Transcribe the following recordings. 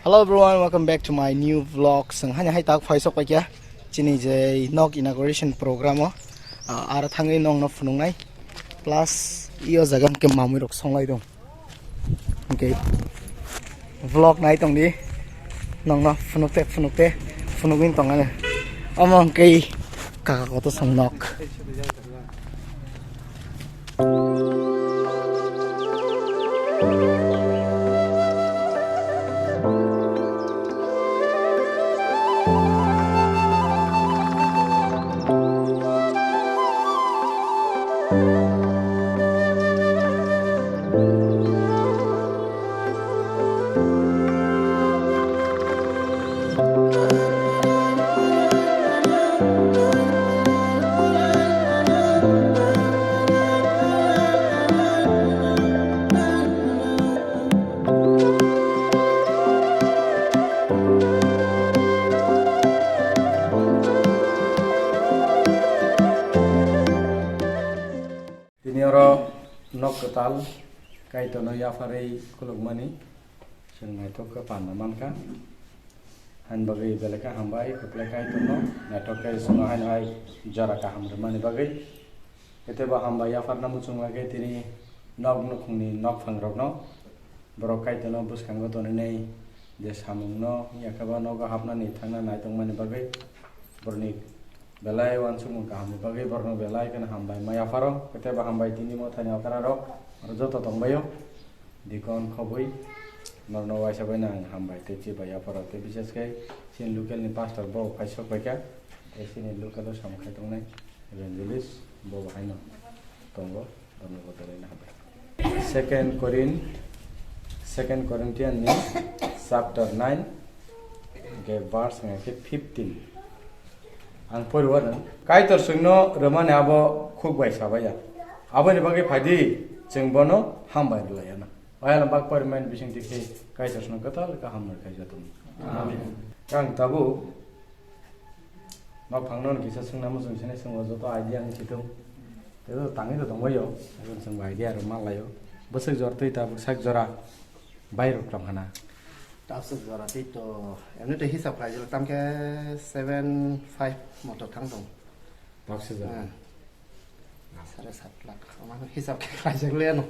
Hello everyone, welcome back to my new vlog. Sang hanya hai tak faisok pa kya. Chini je nok inauguration program o. Ara thangai nong no funung nai. Plus iyo jagam ke mamui rok songlai dong. Okay. Vlog nai tong di. Nong no funukte funungin tong ane. Among kei kakak ko to song nok. Nok ketal kai to no ya farai kulugmani sing to ke panaman ka han bagai belaka hambai kuple kai to no natok kai sunga han hai jara ka hamre mani bagai ete ba hamba ya farna muchung bagai tini nok no khungni nok phangrok no borok kai to no buskango to nei je samung no ya ka ba no ga hapna ni thangna nai tong mani bagai borni belai wan sumung ka hamni bagai borno belai kana hambai maya faro kete ba hambai tini mo thani akara ro joto tongbayo dikon khobui norno waisa baina hambai te chi baya faro te bises kai sin local ni pastor bo paisok baika te sin local lo samkhai tongnai evangelist bo haino tongo dorno botale na hambai second Corinthians ni chapter 9 ke verse ke 15 ang purwan kai tor sungno ramane abo khuk bai sabaya abo ni bagai phadi jengbono hambai layana ayala bak parmen bising dikhe kai tor sungno katal ka hamar kai jatum amen kang tabu nok phangnon kisa sungna mo sung sene sung joto idea ni chitung tedo tangi to dongbayo agun sung idea ro malayo bosek jortei tabu sak jora bairo kramhana tapsuk jora ti to emne te hisab kai jol tam ke 75 motor thang dong tapsuk jora 7.5 lakh ama hisab kai jol le no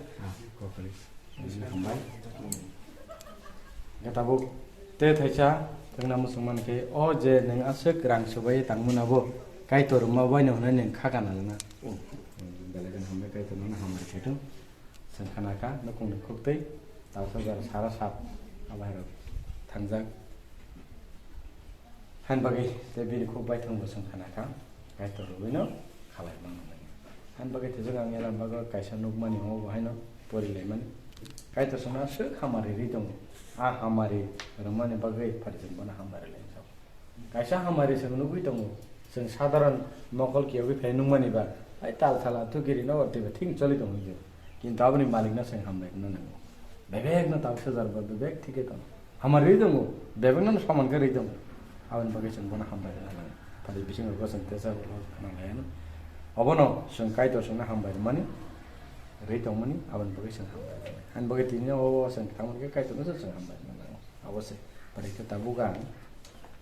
ko kali hambai ya tabu te thaicha tengna musulman ke o je neng asuk rang subai tangmuna bo kai tor ma baino na neng khagana na belagan hambai kai tor na hambai chetu sankhana ka nokung khuktai tapsuk jora sara sap abai tangjak han bagai te bini khuk bai thang bosong khana ka kai to ruino khalai mang han bagai te jang ngela baga kaisa nukmani ho haino pori leman kai to sona se hamari ri dong a hamari ramane bagai farjin bana hamari len sa kaisa hamari se nugui dong sing sadaran nokol kiyogi phai nukmani ba ai tal thala tu giri no te thing choli dong yo kintu abni malik na sing hambai na nango bebek na tak sejar ba bebek thike to hamar ri dong bebek na saman ka ri dong awan bagai sing bana hambai na padi bising ko sing tesa na layan abono sing kai to sing na hambai mani ri dong mani awan bagai sing hambai han bagai tinnya o sing thamon ke kai to no sing hambai na awase padi ke tabugan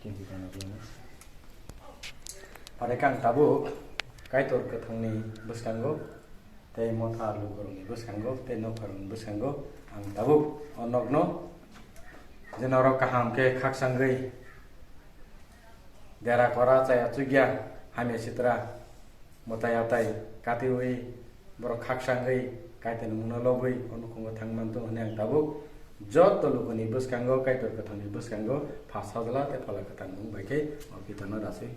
kinti kana bana padi kan tabu kai tor ke thangni buskango te motha lu goroni buskango te no farun buskango ang tabu onokno jenoro kaham ke khaksangai dera kora chaya chugya hame sitra motayatai katiwi boro khaksangai kaiten muna lobui onukungo thangman to hane ang tabu jot lukuni buskango kaitor ka thangni buskango phasagla te phala ka tangmung baike okitana dase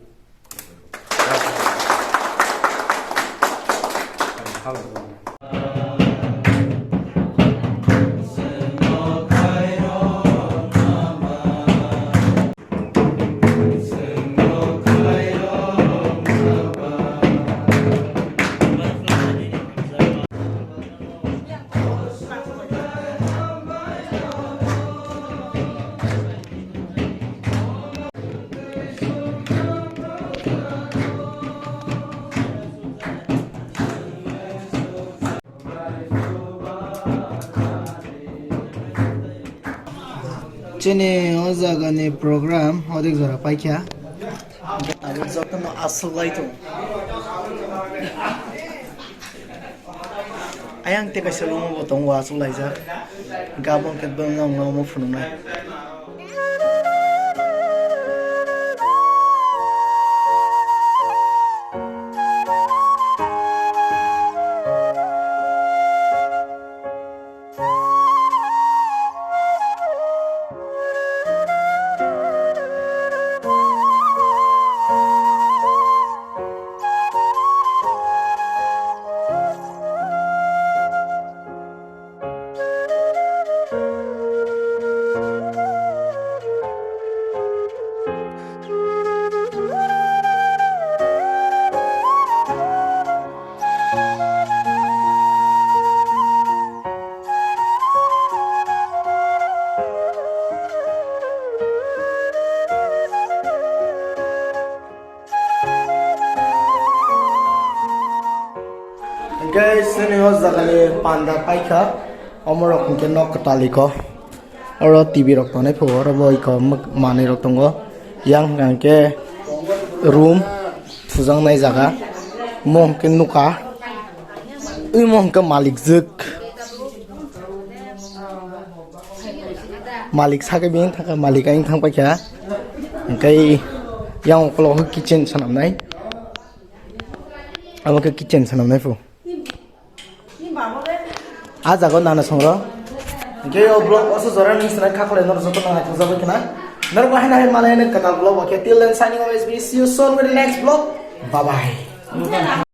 Chini ozagani program odik zora paikya. Abot zotan asal itu. Ayang teka selungo botong wasu laisa. Gabon ket bang ngau mo fununai. Guys, ini ozagani panda paika. Omor rok ke nok ketali ko. Oro TV rok tone pho oro boy ko mani rok tongo. Yang ngangke room fuzang nai jaga. Mong ke nuka. Mong ke malik juk. Malik sake bin thaka malik aing thang paika. Kai yang oklo kitchen sanam nai. Amo ke kitchen sanam nai pho. Aja ko nana songro ge o blog oso zora ning sna khakle nor joto na tu jabe kina nor ba hina mala ne kanal blog okay till then signing always be see you soon with the next blog bye bye.